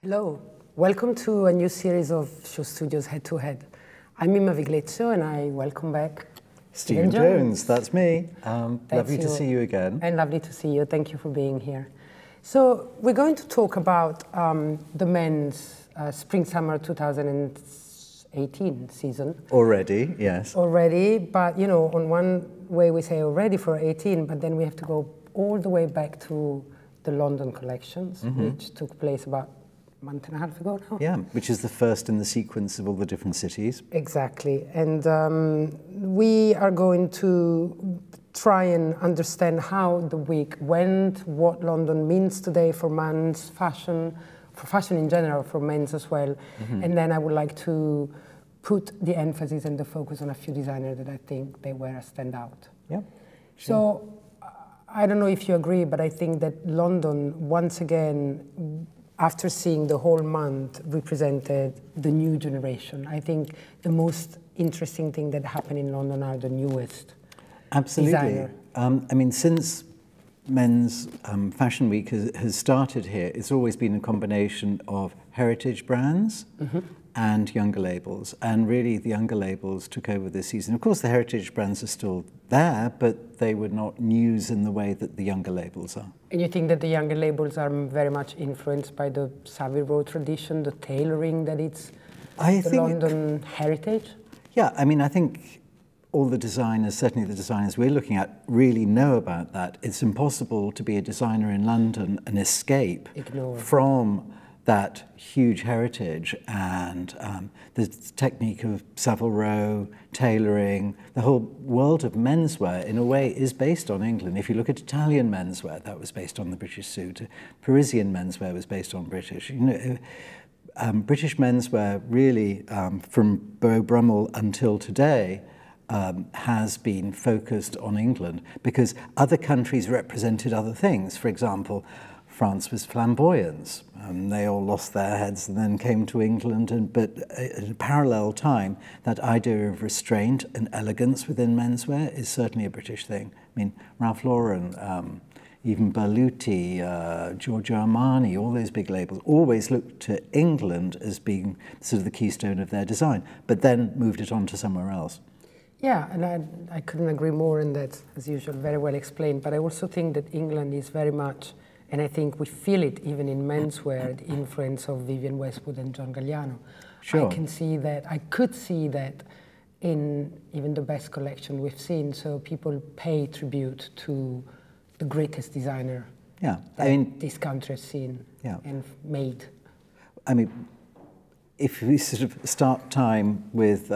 Hello, welcome to a new series of Show Studios Head to Head. I'm Mimma Viglezio and I welcome back Stephen Jones, that's me. Lovely to see you again. And lovely to see you. Thank you for being here. So we're going to talk about the men's Spring-Summer 2018 season. Already, yes. Already, but you know, on one way we say already for 18, but then we have to go all the way back to the London collections, which took place about a month and a half ago now. Yeah, which is the first in the sequence of all the different cities. Exactly, and we are going to try and understand how the week went, what London means today for men's fashion, for fashion in general, for men's as well. And then I would like to put the emphasis and the focus on a few designers that I think they were a standout. Yeah. So I don't know if you agree, but I think that London, once again, after seeing the whole month, represented the new generation. I think the most interesting thing that happened in London are the newest Absolutely. I mean, since Men's Fashion Week has started here, it's always been a combination of heritage brands and younger labels. And really, the younger labels took over this season. Of course, the heritage brands are still there, but they were not news in the way that the younger labels are. And you think that the younger labels are very much influenced by the Savile Row tradition, the tailoring, that it's the London heritage? Yeah, I mean, I think all the designers, certainly the designers we're looking at, really know about that. It's impossible to be a designer in London and escape from that huge heritage and the technique of Savile Row, tailoring. The whole world of menswear, in a way, is based on England. If you look at Italian menswear, that was based on the British suit. Parisian menswear was based on British. You know, British menswear really, from Beau Brummel until today, has been focused on England because other countries represented other things. For example, France was flamboyance. They all lost their heads and then came to England. But at a parallel time, that idea of restraint and elegance within menswear is certainly a British thing. I mean, Ralph Lauren, even Berluti, Giorgio Armani, all those big labels always looked to England as being sort of the keystone of their design, but then moved it on to somewhere else. Yeah, and I couldn't agree more, and that's, as usual, very well explained. But I also think that England is very much, and I think we feel it even in menswear, the influence of Vivienne Westwood and John Galliano. Sure. I could see that in even the best collection we've seen. So people pay tribute to the greatest designer this country has seen and made. I mean, if we sort of start time with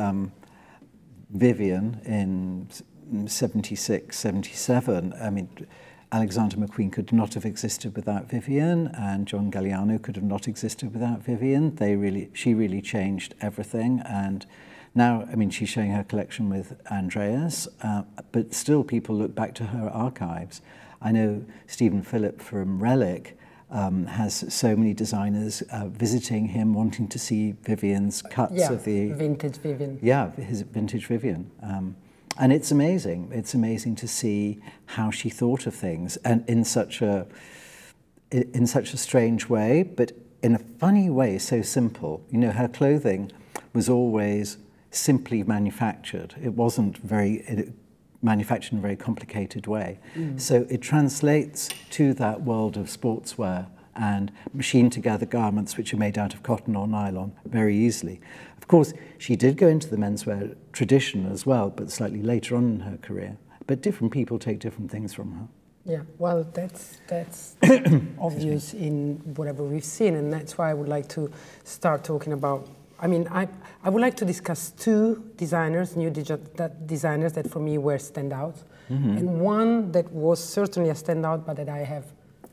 Vivienne in 76, 77, I mean, Alexander McQueen could not have existed without Vivienne, and John Galliano could have not existed without Vivienne. She really changed everything, and now, I mean, she's showing her collection with Andreas, but still people look back to her archives. I know Stephen Phillip from Relic has so many designers visiting him, wanting to see Vivienne's cuts of the vintage Vivienne. Yeah, his vintage Vivienne, and it's amazing. It's amazing to see how she thought of things, and in such a strange way, but in a funny way, so simple. You know, her clothing was always simply manufactured. It wasn't manufactured in a very complicated way. So it translates to that world of sportswear and machined together garments which are made out of cotton or nylon very easily. Of course, she did go into the menswear tradition as well, but slightly later on in her career. But different people take different things from her. Yeah, well, that's obvious in whatever we've seen, and that's why I would like to start talking about. I mean, I would like to discuss two designers, new designers that for me were standouts, and one that was certainly a standout, but that I have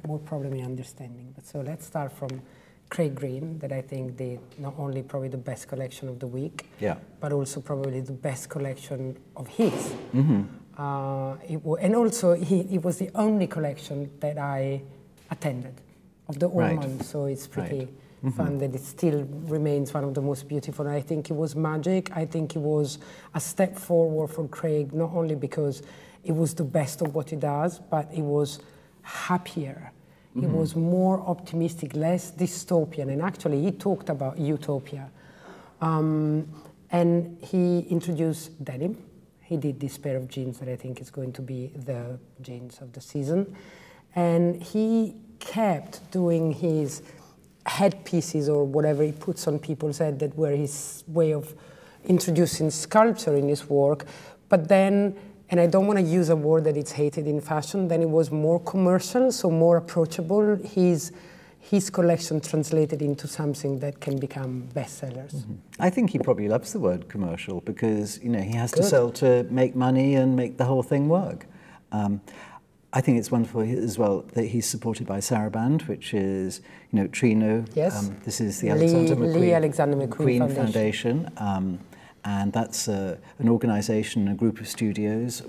more problem in understanding. But so let's start from Craig Green, that I think did not only probably the best collection of the week, but also probably the best collection of his. And also, it was the only collection that I attended of the whole month, so it's pretty fun that it still remains one of the most beautiful. And I think it was magic. I think it was a step forward for Craig, not only because it was the best of what he does, but it was happier. He was more optimistic, less dystopian, and actually he talked about utopia. And he introduced denim. He did this pair of jeans that I think is going to be the jeans of the season. And he kept doing his headpieces or whatever he puts on people's head that were his way of introducing sculpture in his work. But then, and I don't want to use a word that it's hated in fashion, then it was more commercial, so more approachable. His collection translated into something that can become bestsellers. I think he probably loves the word commercial because, you know, he has to sell to make money and make the whole thing work. I think it's wonderful as well that he's supported by Saraband, which is, you know, Trino. Yes. This is the Alexander McQueen Foundation. And that's an organisation, a group of studios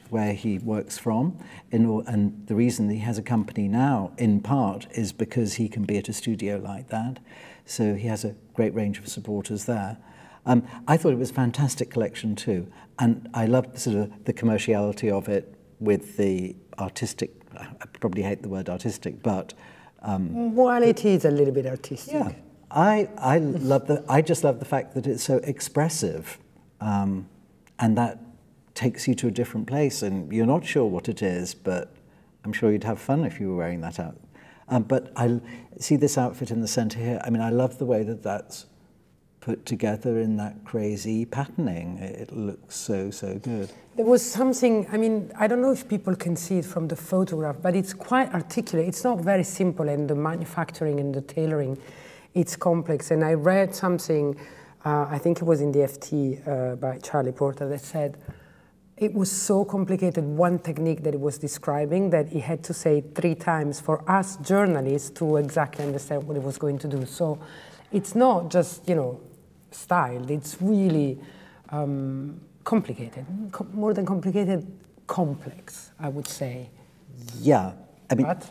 where he works from. And the reason that he has a company now, in part, is because he can be at a studio like that. So he has a great range of supporters there. I thought it was a fantastic collection too. And I loved sort of the commerciality of it with the artistic, I probably hate the word artistic, but... well, it is a little bit artistic. Yeah. I just love the fact that it's so expressive, and that takes you to a different place, and you're not sure what it is, but I'm sure you'd have fun if you were wearing that out. But I see this outfit in the centre here. I mean, I love the way that that's put together in that crazy patterning. It looks so, so good. There was something, I mean, I don't know if people can see it from the photograph, but it's quite articulate. It's not very simple, and the manufacturing and the tailoring, it's complex. And I read something, I think it was in the FT by Charlie Porter, that said it was so complicated, one technique that he was describing, that he had to say 3 times for us journalists to exactly understand what he was going to do. So it's not just, you know, styled, it's really complicated, more than complicated, complex, I would say. Yeah, I mean, but?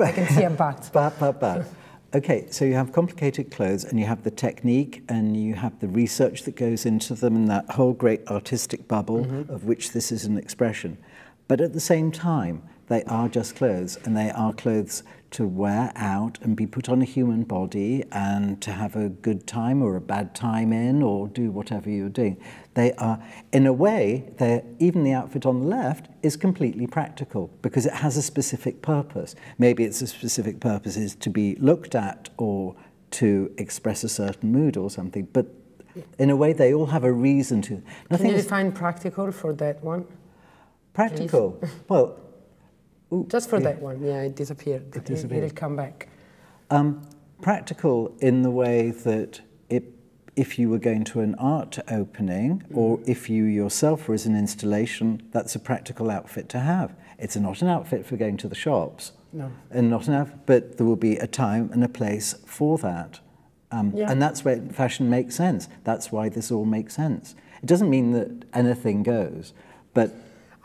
I can see a but. But. Okay, so you have complicated clothes, and you have the technique, and you have the research that goes into them, and that whole great artistic bubble of which this is an expression. But at the same time, they are just clothes, and they are clothes to wear out and be put on a human body and to have a good time or a bad time in, or do whatever you're doing. They are, in a way, even the outfit on the left is completely practical because it has a specific purpose. Maybe its a specific purpose is to be looked at or to express a certain mood or something, but in a way they all have a reason to. Can you define practical for that one? Practical? Please? Well, just for that one, yeah, it disappeared. It'll come back. Practical in the way that if you were going to an art opening, or if you yourself were as an installation, that's a practical outfit to have. It's not an outfit for going to the shops. No. And not an outfit, but there will be a time and a place for that. And that's where fashion makes sense. That's why this all makes sense. It doesn't mean that anything goes, but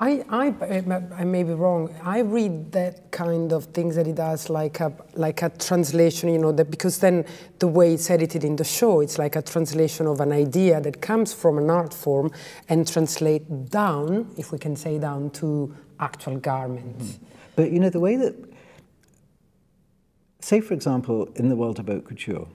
I may be wrong. I read that kind of things that he does like a translation, you know, that because then the way it's edited in the show, it's like a translation of an idea that comes from an art form and translate down, if we can say down, to actual garments. But you know, the way that, say for example, in the world of haute couture,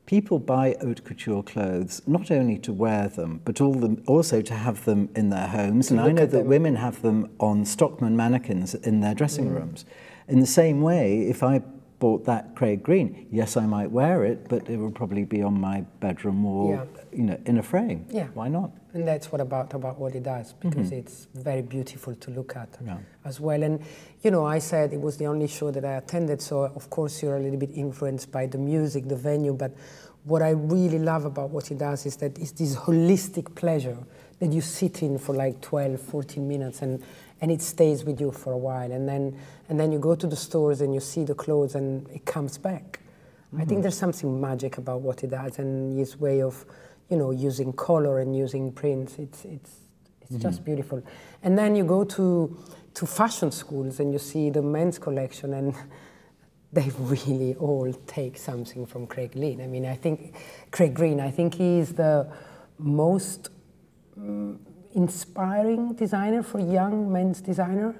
people buy haute couture clothes not only to wear them, but also to have them in their homes. And I know that women have them on Stockman mannequins in their dressing rooms. In the same way, if I bought that Craig Green, yes, I might wear it, but it would probably be on my bedroom wall, you know, in a frame. Yeah. Why not? And that's what about what he does, because it's very beautiful to look at as well. And, you know, I said it was the only show that I attended, so of course you're a little bit influenced by the music, the venue, but what I really love about what he does is that it's this holistic pleasure that you sit in for like 12, 14 minutes and it stays with you for a while. And then you go to the stores and you see the clothes and it comes back. I think there's something magic about what he does and his way of, you know, using color and using prints. It's just beautiful. And then you go to fashion schools and you see the men's collection and they really all take something from Craig Green. I mean, I think Craig Green, I think he's the most inspiring designer for young men's designer.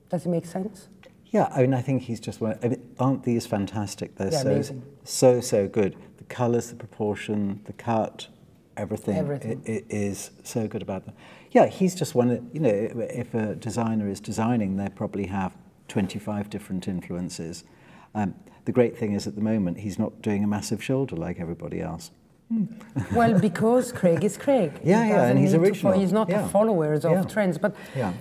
Does it make sense? Yeah, I mean, I think he's just one. I mean, aren't these fantastic? They're amazing. so good. The colours, the proportion, the cut, everything. It is so good about them. Yeah, he's just one. You know, if a designer is designing, they probably have 25 different influences. The great thing is, at the moment, he's not doing a massive shoulder like everybody else. Well, because Craig is Craig. Yeah, and he's original. He's not a follower of trends. But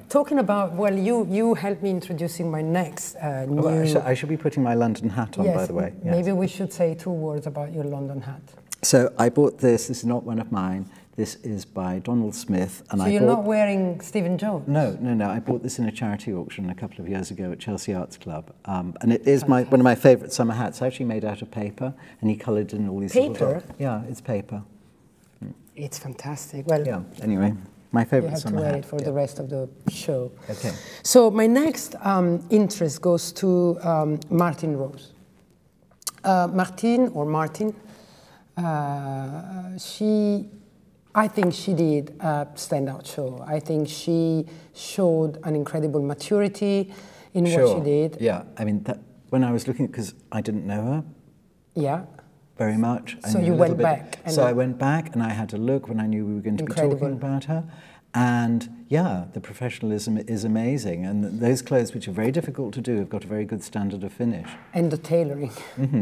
talking about, well, you helped me introducing my next new... I should be putting my London hat on, by the way. Yes. Maybe we should say 2 words about your London hat. So I bought this. This is not one of mine. This is by Donald Smith. And so you're not wearing Stephen Jones? No. I bought this in a charity auction a couple of years ago at Chelsea Arts Club. And it is one of my favourite summer hats, actually made out of paper. And he coloured in all these paper? Yeah, it's paper. It's fantastic. Well, yeah, anyway, my favourite summer hat. You have to wear it for the rest of the show. Okay. So my next interest goes to Martin Rose. Martin, I think she did a standout show. I think she showed an incredible maturity in what she did. Yeah, I mean, when I was looking, because I didn't know her. Yeah. Very much. So you went back. So I went back and I had a look when I knew we were going to be talking about her. And yeah, the professionalism is amazing. And those clothes, which are very difficult to do, have got a very good standard of finish. And the tailoring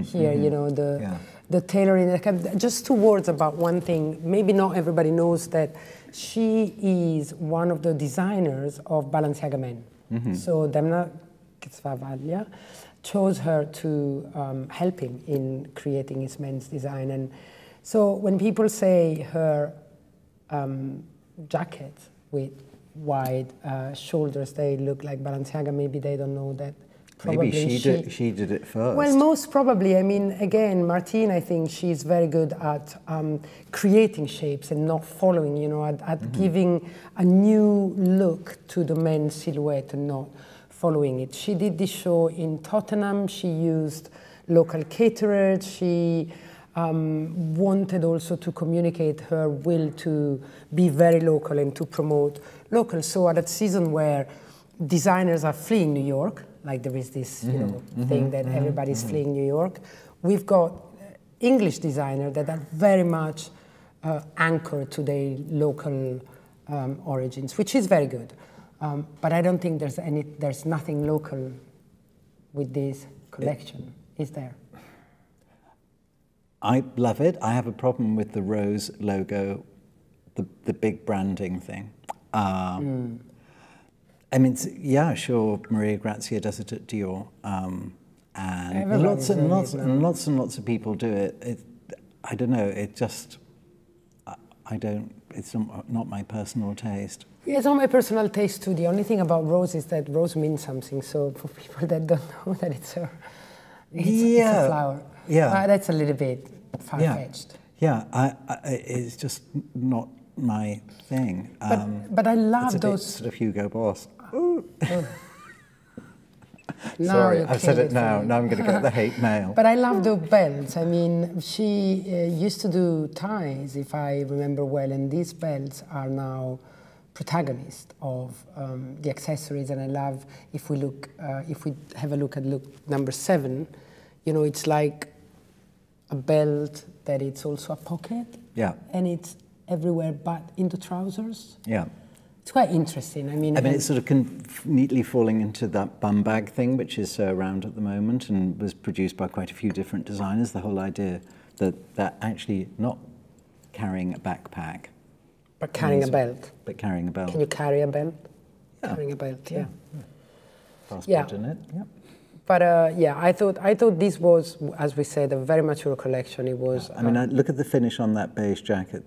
here, you know, the tailoring. Just 2 words about one thing. Maybe not everybody knows that she is one of the designers of Balenciaga Men. So Demna Ketsvavalia chose her to help him in creating his men's design. And so when people say her jacket with wide shoulders, they look like Balenciaga, maybe they don't know that. Probably maybe she did it first. Well, most probably. I mean, again, Martine, I think she's very good at creating shapes and not following, you know, at giving a new look to the men's silhouette and not following it. She did this show in Tottenham. She used local caterers. She wanted also to communicate her will to be very local and to promote local. So at a season where designers are fleeing New York, like there is this thing that everybody's fleeing New York, we've got English designers that are very much anchored to their local origins, which is very good. But I don't think there's nothing local with this collection, is there? I love it. I have a problem with the rose logo, the big branding thing. I mean, yeah, sure, Maria Grazia does it at Dior, and lots and lots of people do it. I don't know, it just, it's not my personal taste. Yeah, it's not my personal taste too. The only thing about rose is that rose means something, so for people that don't know that it's a flower. Yeah. That's a little bit far-fetched. Yeah, it's just not my thing. But I love it's a those... bit sort of Hugo Boss. Oh. Sorry, I've said it now. Now I'm going to get the hate mail. But I love the belts. I mean, she used to do ties, if I remember well, and these belts are now protagonists of the accessories. And I love, if we have a look at number 7, you know, it's like a belt that it's also a pocket. Yeah. And it's everywhere but in the trousers. Yeah. It's quite interesting. I mean, it's sort of neatly falling into that bum bag thing, which is around at the moment and was produced by quite a few different designers. The whole idea that actually not carrying a backpack, but carrying a belt. But carrying a belt. Can you carry a belt? Yeah. Carrying a belt. Yeah. Passport in it. Yeah. But yeah, I thought this was, as we said, a very mature collection. It was. I mean, look at the finish on that beige jacket,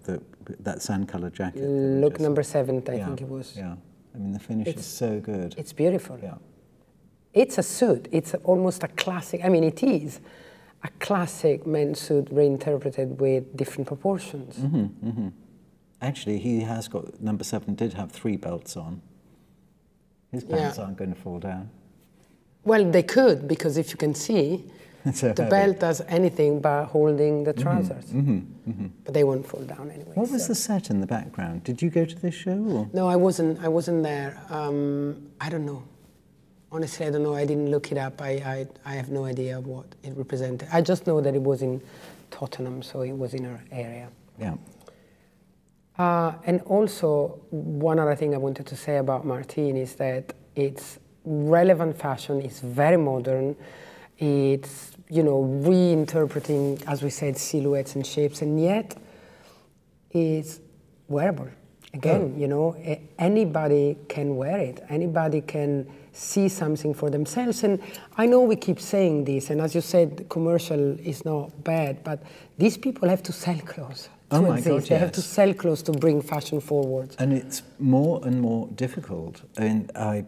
that sand-colored jacket. Look, number 7, I think it was. Yeah, I mean, the finish is so good. It's beautiful. Yeah. It's a suit. It's almost a classic. I mean, it is a classic men's suit reinterpreted with different proportions. Actually, he has got, number 7 did have 3 belts on. His pants aren't going to fall down. Well, they could, because if you can see, the belt does anything but holding the trousers. But they won't fall down anyway. What was the set in the background? Did you go to this show? Or? No, I wasn't there. I don't know. Honestly, I don't know. I didn't look it up. I have no idea what it represented. I just know that it was in Tottenham, so it was in our area. Yeah. And also, one other thing I wanted to say about Martine is that it's relevant fashion. It's very modern. It's, you know, reinterpreting, as we said, silhouettes and shapes, and yet it's wearable. Again, you know, anybody can wear it. Anybody can see something for themselves. And I know we keep saying this, and as you said, commercial is not bad, but these people have to sell clothes. Oh my God, yes. They have to sell clothes to bring fashion forward. And it's more and more difficult. I mean, I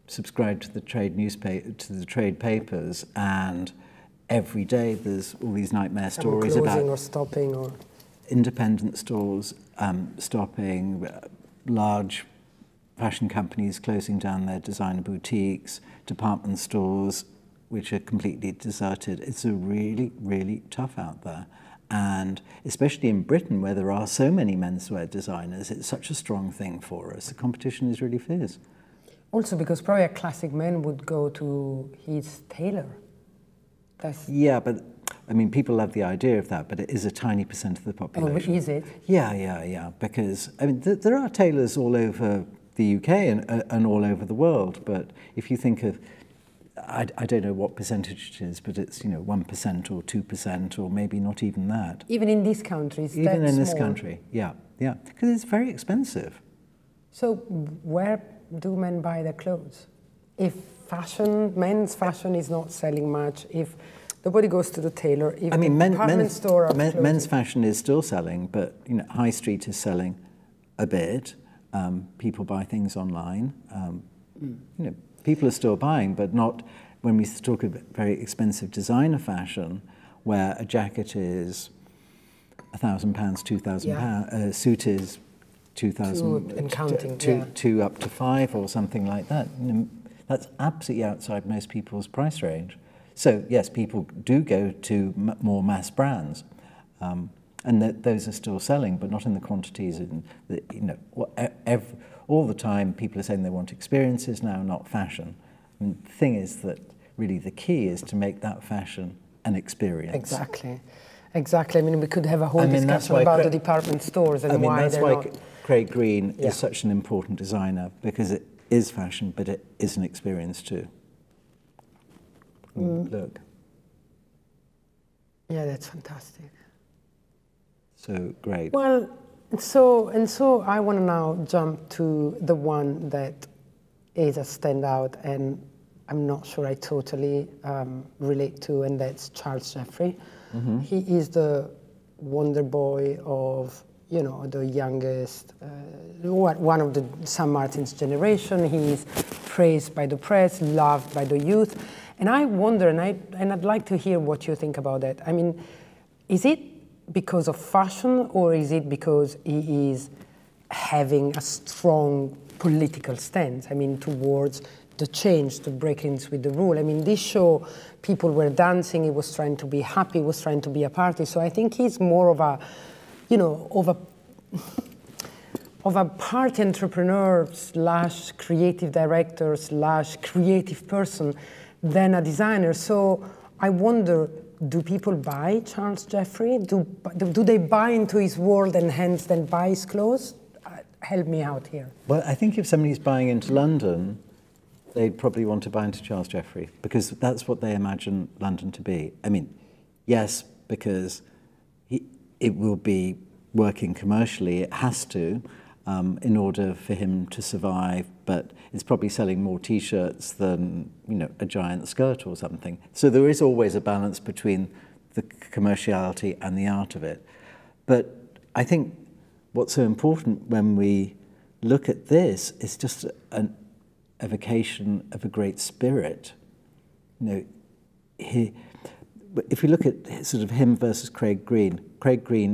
subscribe to the trade newspaper, to the trade papers, and every day there's all these nightmare stories about or stopping or independent stores stopping, large fashion companies closing down their designer boutiques, department stores which are completely deserted. It's a really, really tough out there. And especially in Britain, where there are so many menswear designers, it's such a strong thing for us. The competition is really fierce. Also because probably a classic man would go to his tailor. Yeah, but I mean, people love the idea of that, but it is a tiny percent of the population. Oh, is it? Yeah. Because, I mean, there are tailors all over the UK and all over the world, but if you think of, I don't know what percentage it is, but it's, you know, 1% or 2% or maybe not even that. Even in these countries, even in this country, yeah, because it's very expensive. So where do men buy their clothes? If men's fashion is not selling much, if nobody goes to the tailor, if the department store... men's fashion is still selling, but, you know, high street is selling a bit. People buy things online. You know, people are still buying, but not when we talk about very expensive designer fashion, where a jacket is £1,000, £2,000, suit is 2,000 and counting, two up to 5 or something like that. You know, that's absolutely outside most people's price range. So yes, people do go to more mass brands, and those are still selling, but not in the quantities. You know, all the time people are saying they want experiences now, not fashion. And the thing is that really the key is to make that fashion an experience. Exactly. I mean, we could have a whole discussion about the department stores and why they're not... That's why Craig Green is such an important designer, because it is fashion, but it is an experience too. Look. Yeah, that's fantastic. So great. Well, so I want to now jump to the one that is a standout, and I'm not sure I totally relate to, and that's Charles Jeffrey. Mm-hmm. He is the wonder boy of, you know, the youngest, one of the St. Martin's generation. He is praised by the press, loved by the youth. And I wonder, and I'd like to hear what you think about that. I mean, is it because of fashion, or is it because he is having a strong political stance, I mean, towards the change, the break-ins with the rule? I mean, this show, people were dancing, he was trying to be happy, he was trying to be a party. So I think he's more of a, you know, of a party entrepreneur / creative director / creative person than a designer. So I wonder, do people buy Charles Jeffrey? Do they buy into his world and hence then buy his clothes? Help me out here. Well, I think if somebody's buying into London, they'd probably want to buy into Charles Jeffrey, because that's what they imagine London to be. I mean, yes, because it will be working commercially, it has to, in order for him to survive, but it's probably selling more T-shirts than, you know, a giant skirt or something. So there is always a balance between the commerciality and the art of it. But I think what's so important when we look at this is just an evocation of a great spirit. You know, if we look at sort of him versus Craig Green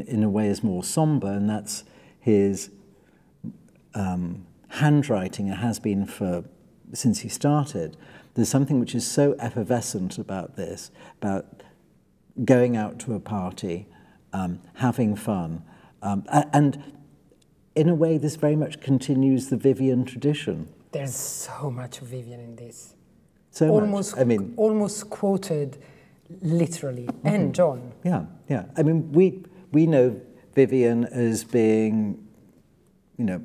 in a way is more somber, and that's his handwriting. It has been since he started. There's something which is so effervescent about this, about going out to a party, having fun, and in a way this very much continues the Vivian tradition. There's so much Vivian in this. So much. I mean, almost quoted literally, and John. Yeah, yeah. I mean, we know Vivian as being,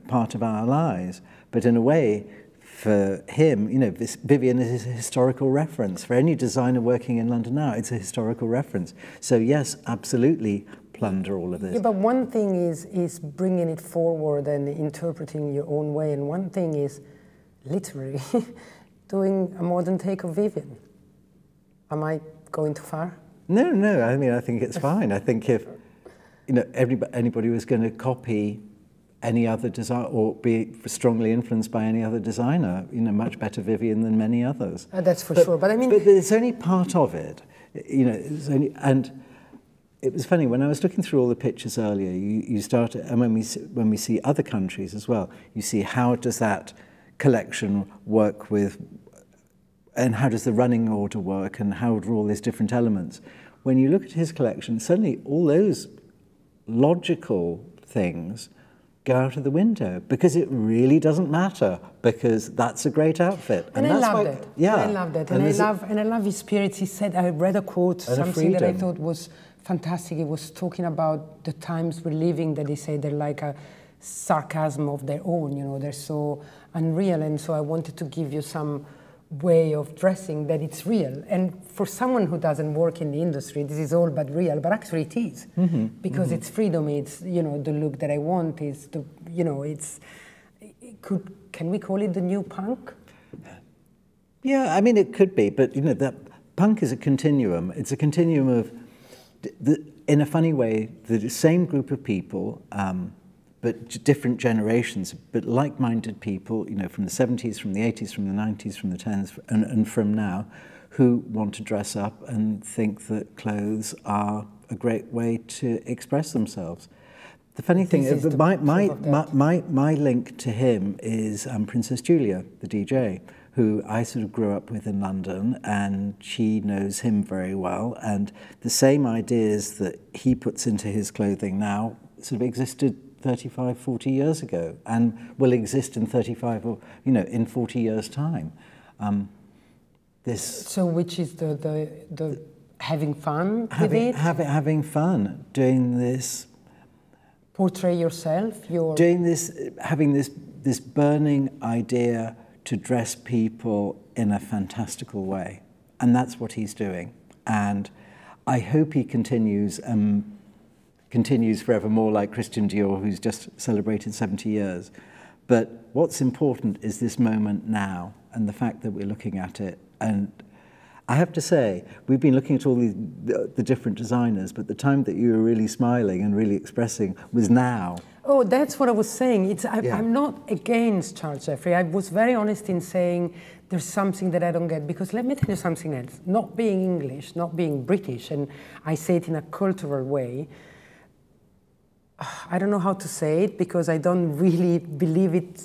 part of our lives, but in a way, for him, Vivian is a historical reference. For any designer working in London now, it's a historical reference. So yes, absolutely plunder all of this. Yeah, but one thing is bringing it forward and interpreting your own way, and one thing is literally doing a modern take of Vivian. Am I going too far? No, no. I mean, I think it's fine. I think if anybody was going to copy any other design or be strongly influenced by any other designer, much better Vivian than many others. That's for sure. But I mean, but it's only part of it. And it was funny when I was looking through all the pictures earlier. You started, and when we see other countries as well, you see how does that collection work with, and how does the running order work, and how do all these different elements. When you look at his collection, suddenly all those logical things go out of the window because it really doesn't matter, because that's a great outfit. And I loved it. Yeah. I loved it. And I love his spirit. He said, I read a quote, something that I thought was fantastic. He was talking about the times we're living, that he said they're like a sarcasm of their own, they're so unreal. And so I wanted to give you some way of dressing that it's real. And for someone who doesn't work in the industry, this is all but real, but actually it is. Because it's freedom, it's, the look that I want is, can we call it the new punk? Yeah, I mean, it could be, but, that punk is a continuum. It's a continuum of, in a funny way, the same group of people, but different generations, but like-minded people, from the 70s, from the 80s, from the 90s, from the 10s, and from now, who want to dress up and think that clothes are a great way to express themselves. The funny thing is, my link to him is Princess Julia, the DJ, who I sort of grew up with in London, and she knows him very well, and the same ideas that he puts into his clothing now sort of existed 35, 40 years ago, and will exist in 35 or, in 40 years' time. So which is the having fun with it? Having fun, doing this. Portray yourself, doing this, having this burning idea to dress people in a fantastical way. And that's what he's doing. And I hope he continues forevermore, like Christian Dior, who's just celebrated 70 years. But what's important is this moment now, and the fact that we're looking at it. And I have to say, we've been looking at all the different designers, but the time that you were really smiling and really expressing was now. Oh, that's what I was saying. I'm not against Charles Jeffrey. I was very honest in saying there's something that I don't get, because let me tell you something else. Not being English, not being British, and I say it in a cultural way, I don't know how to say it because I don't really believe it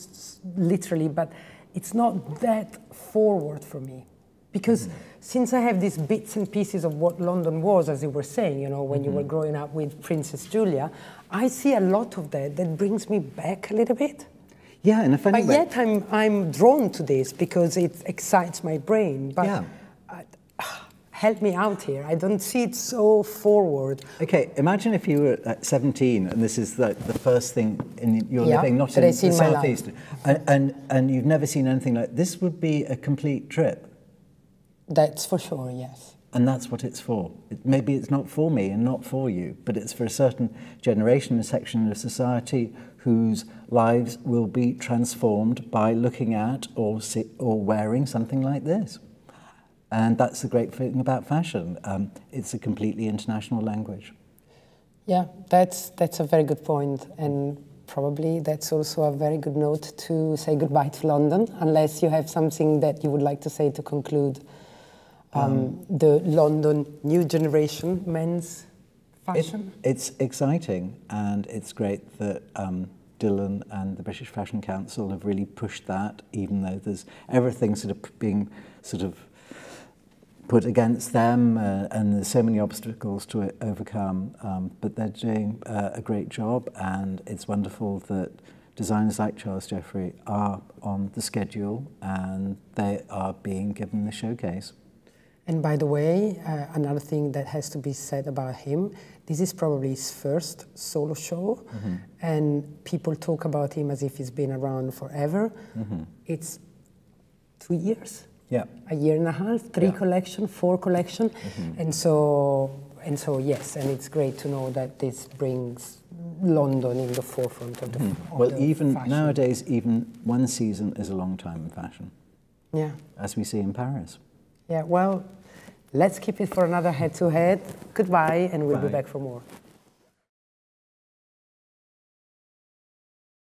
literally, but it's not that forward for me. Because since I have these bits and pieces of what London was, as you were saying, when you were growing up with Princess Julia, I see a lot of that brings me back a little bit. Yeah, in a funny way. But yet I'm drawn to this because it excites my brain. But yeah. Help me out here. I don't see it so forward. Okay, imagine if you were at 17 and this is the first thing you're living, not in the Southeast, and you've never seen anything like this. Would be a complete trip. That's for sure, yes. And that's what it's for. Maybe it's not for me and not for you, but it's for a certain generation, a section of society whose lives will be transformed by looking at or wearing something like this. And that's the great thing about fashion. It's a completely international language. Yeah, that's a very good point. And probably that's also a very good note to say goodbye to London, unless you have something that you would like to say to conclude the London new generation men's fashion. It's exciting, and it's great that Dylan and the British Fashion Council have really pushed that, even though there's everything sort of being sort of put against them, and there's so many obstacles to overcome, but they're doing a great job, and it's wonderful that designers like Charles Jeffrey are on the schedule and they are being given the showcase. And by the way, another thing that has to be said about him, this is probably his first solo show, and people talk about him as if he's been around forever. It's 3 years, a year and a half, 3 collection, 4 collection, and so yes, and it's great to know that this brings London in the forefront of the well, even fashion. nowadays, even 1 season is a long time in fashion. Yeah, as we see in Paris. Yeah, well, let's keep it for another head-to-head. Goodbye, and we'll be back for more.